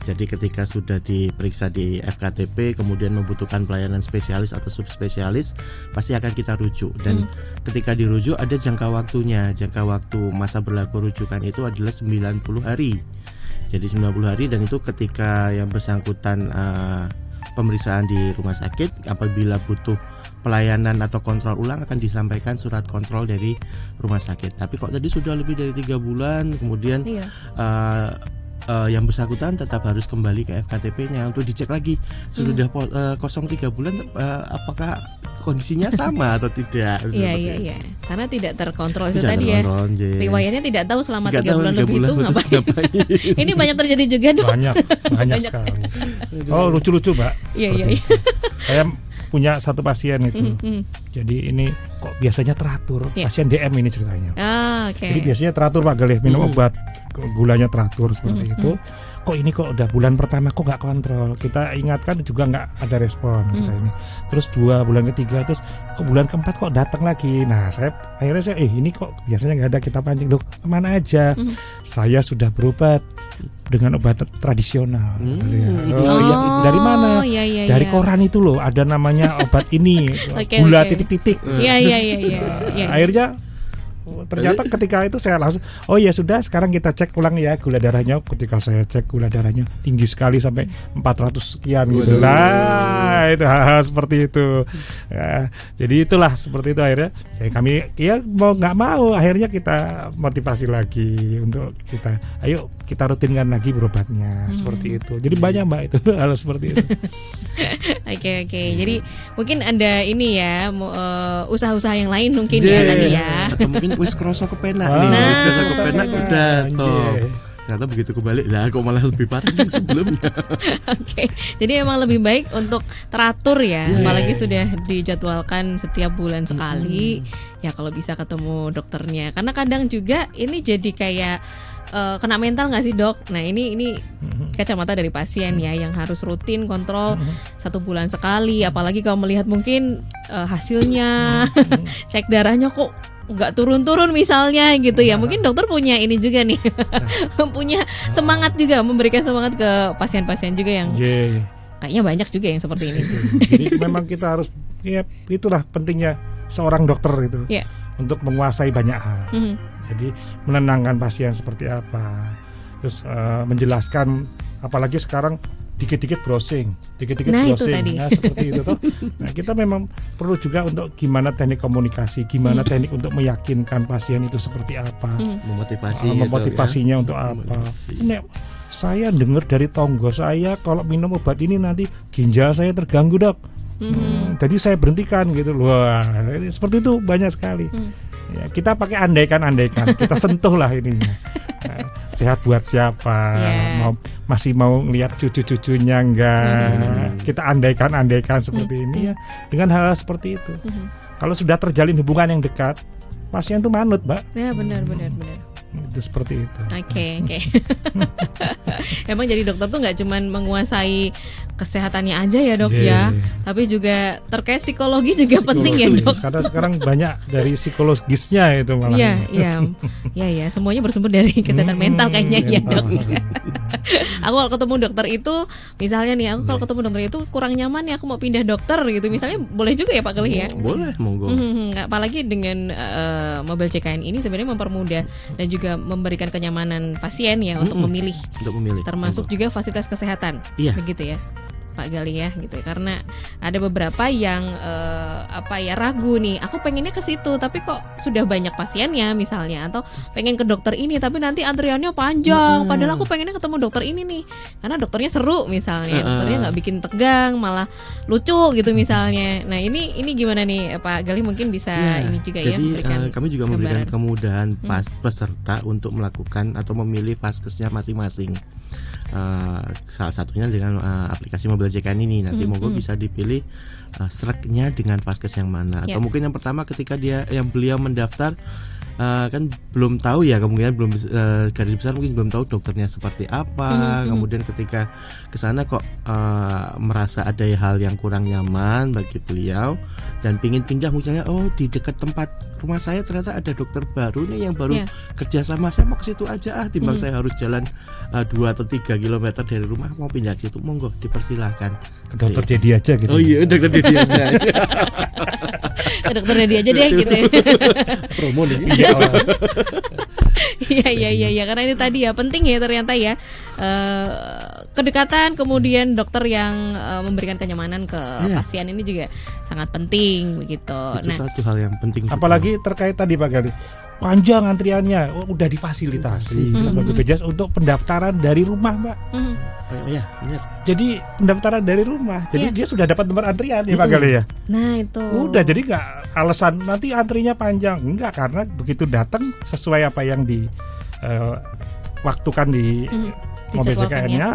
[SPEAKER 2] Jadi ketika sudah diperiksa di FKTP, kemudian membutuhkan pelayanan spesialis atau subspesialis, pasti akan kita rujuk. Dan ketika dirujuk ada jangka waktunya. Jangka waktu masa berlaku rujukan itu adalah 90 hari. Jadi 90 hari, dan itu ketika yang bersangkutan pemeriksaan di rumah sakit, apabila butuh pelayanan atau kontrol ulang akan disampaikan surat kontrol dari rumah sakit. Tapi kok tadi sudah lebih dari 3 bulan, kemudian yang bersangkutan tetap harus kembali ke FKTP-nya untuk dicek lagi sudah kosong 3 bulan apakah kondisinya sama atau tidak.
[SPEAKER 1] Iya. Karena tidak terkontrol itu tadi ya. Riwayatnya tidak tahu selama 3 bulan lebih itu ngapain. Ini banyak terjadi juga dong.
[SPEAKER 3] Banyak sekali. Oh, lucu-lucu, Mbak.
[SPEAKER 1] Iya.
[SPEAKER 3] Saya punya satu pasien itu. Jadi ini kok biasanya teratur. Pasien DM ini ceritanya. Jadi biasanya teratur Pak Galih, minum obat, gulanya teratur seperti itu. Kok ini kok udah bulan pertama kok nggak kontrol, kita ingatkan juga nggak ada respon kita ini. Terus 2 bulan ketiga, terus kok bulan keempat kok datang lagi. Nah akhirnya saya ini kok biasanya nggak ada, kita pancing, loh kemana aja? Saya sudah berobat dengan obat tradisional. Dari mana? Dari koran itu loh, ada namanya obat ini, gula titik-titik.
[SPEAKER 1] Iya.
[SPEAKER 3] Akhirnya ternyata ketika itu saya langsung, oh ya sudah, sekarang kita cek ulang ya gula darahnya. Ketika saya cek gula darahnya tinggi sekali sampai 400 sekian gitu. Nah itu hal seperti itu ya, jadi itulah seperti itu. Akhirnya kami mau nggak mau akhirnya kita motivasi lagi untuk kita, ayo kita rutinkan lagi berobatnya seperti itu. Jadi banyak Mbak itu hal seperti itu.
[SPEAKER 1] Oke. Jadi mungkin ada ini ya, usaha-usaha yang lain mungkin ya tadi ya.
[SPEAKER 2] Atau mungkin wis kroso kepenak nih, wis kroso kepenak udah stop. Ternyata begitu kebalik lah, kok malah lebih parah dari sebelumnya.
[SPEAKER 1] Oke, jadi emang lebih baik untuk teratur ya, apalagi sudah dijadwalkan setiap bulan sekali. Ya kalau bisa ketemu dokternya, karena kadang juga ini jadi kayak kena mental nggak sih dok? Nah ini kacamata dari pasien ya, yang harus rutin kontrol 1 bulan sekali. Apalagi kalau melihat mungkin hasilnya, cek darahnya kok nggak turun-turun misalnya gitu ya. Mungkin dokter punya ini juga nih, punya semangat juga, memberikan semangat ke pasien-pasien juga yang kayaknya banyak juga yang seperti ini.
[SPEAKER 3] Jadi memang kita harus, ya itulah pentingnya seorang dokter itu untuk menguasai banyak hal. Jadi menenangkan pasien seperti apa, terus menjelaskan, apalagi sekarang dikit-dikit browsing. Nah seperti itu tuh. Nah kita memang perlu juga untuk gimana teknik komunikasi, gimana teknik untuk meyakinkan pasien itu seperti apa, memotivasinya untuk apa. Ini saya dengar dari tonggo saya kalau minum obat ini nanti ginjal saya terganggu dok. Jadi saya berhentikan gitu loh. Wah, seperti itu banyak sekali. Ya, kita pakai andaikan, kita sentuh lah ininya. Sehat buat siapa? Masih mau ngelihat cucu-cucunya enggak? Kita andaikan seperti ini ya, dengan hal seperti itu. Kalau sudah terjalin hubungan yang dekat, pasien tuh manut, Mbak.
[SPEAKER 1] Ya benar.
[SPEAKER 3] Itu seperti itu.
[SPEAKER 1] Oke. Emang jadi dokter tuh nggak cuman menguasai kesehatannya aja ya dok ya, tapi juga terkait psikologi juga penting ya dok.
[SPEAKER 3] Karena sekarang banyak dari psikologisnya itu malah.
[SPEAKER 1] Iya, semuanya bersumber dari kesehatan mental kayaknya ya dok. Aku kalau ketemu dokter itu, misalnya nih, aku kalau ketemu dokter itu kurang nyaman ya, aku mau pindah dokter gitu, misalnya boleh juga ya Pak Galih ya?
[SPEAKER 2] Boleh, monggo.
[SPEAKER 1] Apalagi dengan mobile CKN ini sebenarnya mempermudah dan juga memberikan kenyamanan pasien ya untuk memilih. Termasuk juga fasilitas kesehatan, begitu ya Pak Galih ya, gitu ya. Karena ada beberapa yang ragu nih, aku pengennya ke situ tapi kok sudah banyak pasiennya misalnya, atau pengen ke dokter ini tapi nanti antriannya panjang, padahal aku pengennya ketemu dokter ini nih karena dokternya seru misalnya, dokternya nggak bikin tegang, malah lucu gitu misalnya. Nah ini gimana nih Pak Galih, mungkin bisa ini juga
[SPEAKER 2] jadi,
[SPEAKER 1] ya memberikan
[SPEAKER 2] kami juga memberikan kemudahan peserta untuk melakukan atau memilih vaskesnya masing-masing. Salah satunya dengan aplikasi mobile CKN ini, nanti monggo bisa dipilih sreknya dengan vaskes yang mana. Atau mungkin yang pertama ketika beliau mendaftar kan belum tahu ya, kemungkinan belum garis besar mungkin belum tahu dokternya seperti apa. Kemudian ketika kesana kok merasa ada hal yang kurang nyaman bagi beliau dan pingin pindah, misalnya di dekat tempat rumah saya ternyata ada dokter baru nih yang baru kerja sama, saya mau ke situ aja timbang saya harus jalan 2 atau 3 kilometer dari rumah, mau pindah ke situ, monggo dipersilahkan.
[SPEAKER 3] Dokter Dedi aja gitu.
[SPEAKER 2] Oh iya, dokter Dedi aja.
[SPEAKER 1] Dokter Dedi aja deh gitu ya.
[SPEAKER 2] Promo nih.
[SPEAKER 1] Iya, karena ini tadi ya penting ya ternyata ya, kedekatan, kemudian dokter yang memberikan kenyamanan ke pasien ini juga sangat penting begitu.
[SPEAKER 2] Itu satu hal yang penting.
[SPEAKER 3] Apalagi terkait tadi Pak Gali, panjang antriannya, udah difasilitasi sama BPJS untuk pendaftaran dari rumah, Mbak.
[SPEAKER 2] Ya, benar.
[SPEAKER 3] Jadi pendaftaran dari rumah, jadi dia sudah dapat nomor antrian ya Pak Gali ya.
[SPEAKER 1] Nah itu.
[SPEAKER 3] Udah, jadi nggak alasan nanti antrinya panjang, enggak, karena begitu datang sesuai apa yang di waktukan di mobil JKN-nya,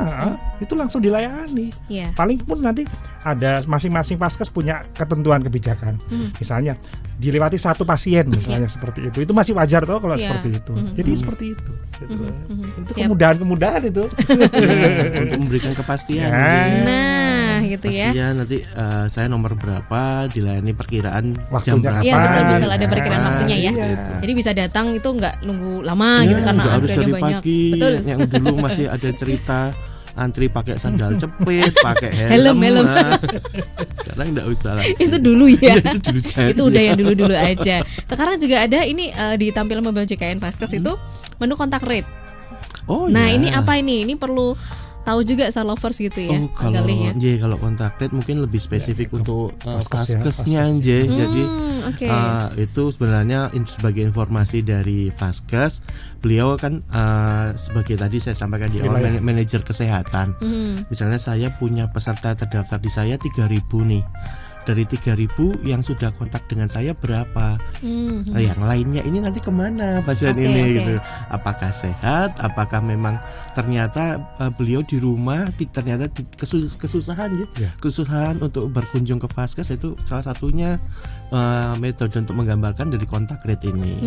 [SPEAKER 3] itu langsung dilayani. Paling pun nanti ada masing-masing Vaskes punya ketentuan kebijakan. Misalnya dilewati satu pasien misalnya seperti itu masih wajar toh kalau seperti itu. Jadi seperti itu. Gitu. Itu kemudahan-kemudahan itu.
[SPEAKER 2] Untuk memberikan kepastian.
[SPEAKER 1] Nah, gitu ya.
[SPEAKER 2] Pastinya nanti saya nomor berapa, dilayani perkiraan
[SPEAKER 3] waktunya
[SPEAKER 2] jam berapa.
[SPEAKER 1] Iya, betul ada perkiraan waktunya ya. Jadi bisa datang itu nggak nunggu lama gitu karena antriannya banyak.
[SPEAKER 2] Pagi, betul. Yang dulu masih ada cerita antri pakai sandal jepit, pakai helm. Sekarang enggak usah lah.
[SPEAKER 1] Itu dulu ya.
[SPEAKER 2] Itu dulu sekali.
[SPEAKER 1] Itu udah yang dulu-dulu aja. Sekarang juga ada ini di tampilan mobil JKN Vaskes itu menu kontak rate. Nah, ini apa ini? Ini perlu tahu juga Star Lovers gitu ya.
[SPEAKER 2] Kalau kontak rate mungkin lebih spesifik untuk Vaskesnya aja. Jadi itu sebenarnya sebagai informasi dari Vaskes. Beliau kan sebagai tadi saya sampaikan di awal manajer kesehatan. Misalnya saya punya peserta terdaftar di saya 3.000 nih. Dari 3.000 yang sudah kontak dengan saya berapa? Yang lainnya ini nanti kemana pasien ini gitu? Apakah sehat? Apakah memang ternyata beliau di rumah ternyata kesusahan gitu? Kesusahan untuk berkunjung ke Vaskes, itu salah satunya metode untuk menggambarkan dari kontak rate ini.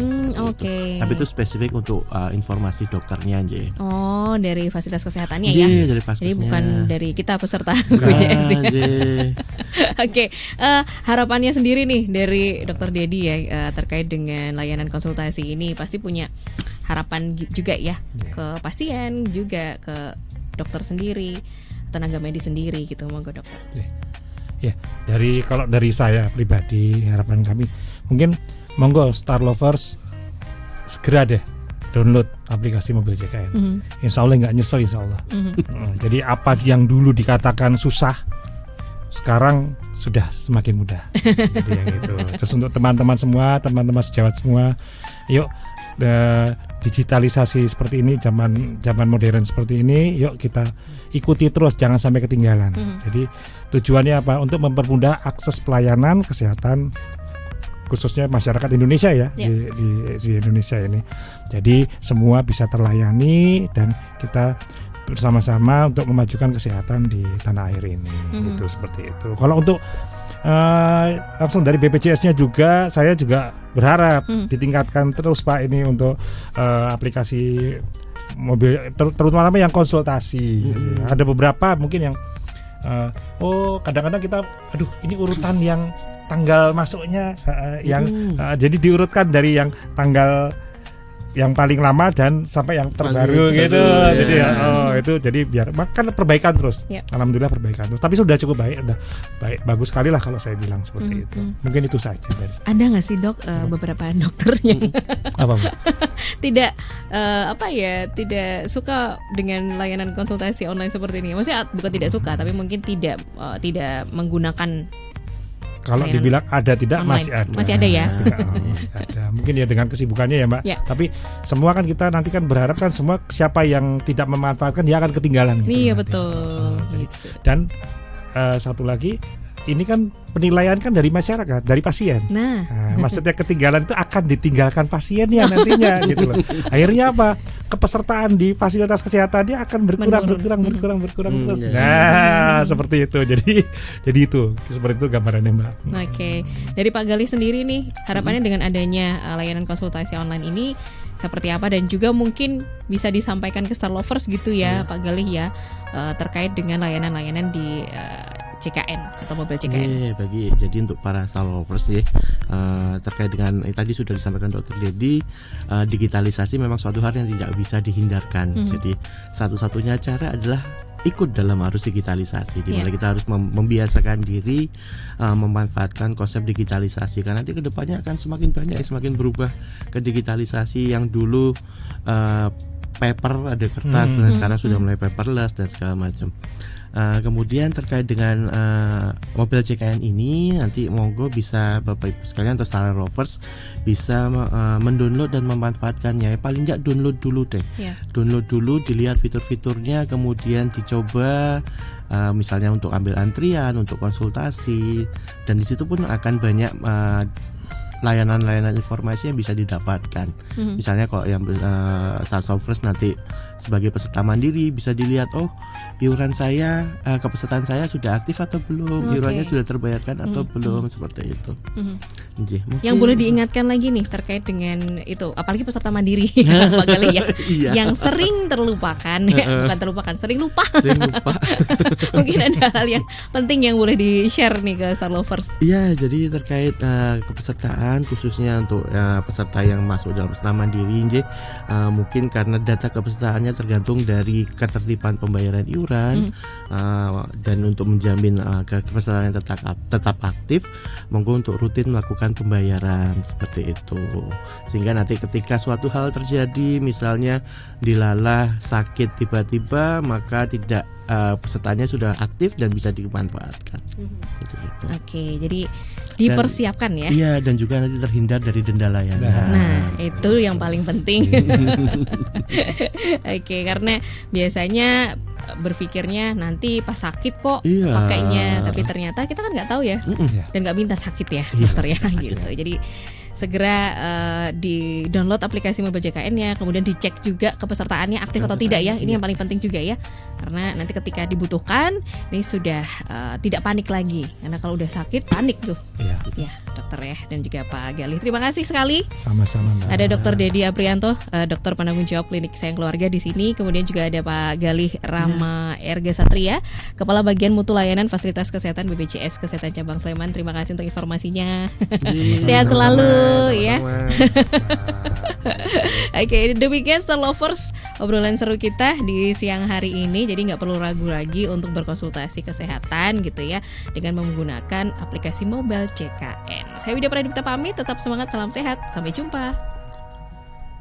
[SPEAKER 2] Tapi itu spesifik untuk informasi dokternya aja.
[SPEAKER 1] Oh, dari fasilitas kesehatannya ya?
[SPEAKER 2] Dari Vaskesnya.
[SPEAKER 1] Jadi bukan dari kita peserta BPJS. Harapannya sendiri nih dari Dr. Dedi ya terkait dengan layanan konsultasi ini, pasti punya harapan juga ya ke pasien, juga ke dokter sendiri, tenaga medis sendiri gitu. Monggo dokter.
[SPEAKER 3] Ya, kalau dari saya pribadi, harapan kami mungkin monggo Star Lovers segera deh download aplikasi mobil JKN. Insya Allah nggak nyesel, insya Allah. Jadi apa yang dulu dikatakan susah, sekarang sudah semakin mudah. Jadi yang itu. Terus untuk teman-teman semua, teman-teman sejawat semua, yuk digitalisasi seperti ini, zaman modern seperti ini, yuk kita ikuti terus, jangan sampai ketinggalan. Jadi tujuannya apa? Untuk mempermudah akses pelayanan kesehatan khususnya masyarakat Indonesia ya, di Indonesia ini. Jadi semua bisa terlayani dan kita bersama-sama untuk memajukan kesehatan di tanah air ini. Itu seperti itu. Kalau untuk langsung dari BPJS-nya juga, saya juga berharap ditingkatkan terus Pak ini untuk aplikasi mobil, terutama yang konsultasi. Ada beberapa mungkin yang kadang-kadang kita ini urutan yang tanggal masuknya jadi diurutkan dari yang tanggal yang paling lama dan sampai yang terbaru gitu. Jadi itu jadi biar makan perbaikan terus. Alhamdulillah perbaikan terus. Tapi sudah cukup baik, udah baik, bagus sekali lah kalau saya bilang seperti itu. Mungkin itu saja dari saya.
[SPEAKER 1] Ada nggak sih dok beberapa dokter yang tidak tidak suka dengan layanan konsultasi online seperti ini? Maksudnya bukan tidak suka, tapi mungkin tidak menggunakan.
[SPEAKER 3] Kalau dibilang ada tidak online.
[SPEAKER 1] Masih ada ya.
[SPEAKER 3] Masih ada. Mungkin ya dengan kesibukannya ya Mbak. Tapi semua kan kita nanti kan berharap kan semua siapa yang tidak memanfaatkan dia akan ketinggalan. Gitu,
[SPEAKER 1] iya betul.
[SPEAKER 3] Gitu. Dan satu lagi, ini kan penilaian kan dari masyarakat, dari pasien. Nah, maksudnya ketinggalan itu akan ditinggalkan pasiennya nantinya gitu loh. Akhirnya apa? Kepesertaan di fasilitas kesehatan dia akan berkurang terus. Seperti itu. Jadi itu seperti itu gambarannya Mbak.
[SPEAKER 1] Oke. Dari Pak Gali sendiri nih, harapannya dengan adanya layanan konsultasi online ini seperti apa, dan juga mungkin bisa disampaikan ke Star Lovers gitu ya Pak Gali ya, terkait dengan layanan-layanan di JKN atau mobil JKN.
[SPEAKER 2] Jadi untuk para Star Lovers ya, terkait dengan tadi sudah disampaikan Dr. Dedi, digitalisasi memang suatu hal yang tidak bisa dihindarkan. Jadi satu-satunya cara adalah ikut dalam arus digitalisasi, di mana kita harus membiasakan diri memanfaatkan konsep digitalisasi, karena nanti kedepannya akan semakin banyak semakin berubah ke digitalisasi. Yang dulu paper ada kertas, dan sekarang sudah mulai paperless dan segala macam. Kemudian terkait dengan mobil JKN ini, nanti monggo bisa Bapak Ibu sekalian atau Star Lovers bisa mendownload dan memanfaatkannya. Paling nggak download dulu deh, download dulu, dilihat fitur-fiturnya, kemudian dicoba. Misalnya untuk ambil antrian, untuk konsultasi, dan di situ pun akan banyak layanan-layanan informasi yang bisa didapatkan. Misalnya kalau yang Star Lovers nanti sebagai peserta mandiri bisa dilihat, oh iuran saya, kepesertaan saya sudah aktif atau belum, iurannya sudah terbayarkan atau belum, seperti itu.
[SPEAKER 1] Yang boleh diingatkan lagi nih terkait dengan itu, apalagi peserta mandiri Pak Gali ya, yang sering terlupakan, bukan terlupakan, sering lupa. Mungkin ada hal yang penting yang boleh di-share nih ke Star Lovers.
[SPEAKER 2] Iya, jadi terkait kepesertaan khususnya untuk peserta yang masuk dalam peserta mandiri, mungkin karena data kepesertaannya tergantung dari ketertiban pembayaran iuran, dan untuk menjamin kepesertaan tetap aktif, monggo untuk rutin melakukan pembayaran seperti itu, sehingga nanti ketika suatu hal terjadi, misalnya dilalah sakit tiba-tiba, maka tidak pesertanya sudah aktif dan bisa dimanfaatkan. Oke, jadi dipersiapkan ya. Iya, dan juga nanti terhindar dari denda layanan.
[SPEAKER 1] Nah, itu yang paling penting. Oke, karena biasanya berpikirnya nanti pas sakit kok pakainya, tapi ternyata kita kan nggak tahu ya, dan nggak minta sakit ya dokter ya gitu. Jadi segera di download aplikasi Mobile JKN ya, kemudian dicek juga kepesertaannya aktif atau tidak ya. Ini yang paling penting juga ya, karena nanti ketika dibutuhkan ini sudah tidak panik lagi, karena kalau udah sakit panik tuh. Ya dokter ya, dan juga Pak Gali. Terima kasih sekali.
[SPEAKER 3] Sama-sama.
[SPEAKER 1] Ada Dokter Dedi Aprianto, dokter penanggung jawab klinik sayang keluarga di sini. Kemudian juga ada Pak Gali Rama Erga Satria, Kepala Bagian Mutu Layanan Fasilitas Kesehatan BPJS Kesehatan Cabang Sleman. Terima kasih untuk informasinya. Sehat selalu ya. Oke, demikian Star Lovers obrolan seru kita di siang hari ini. Jadi nggak perlu ragu lagi untuk berkonsultasi kesehatan gitu ya, dengan menggunakan aplikasi Mobile JKN. Saya Widya Pradipta pamit, tetap semangat, salam sehat, sampai jumpa.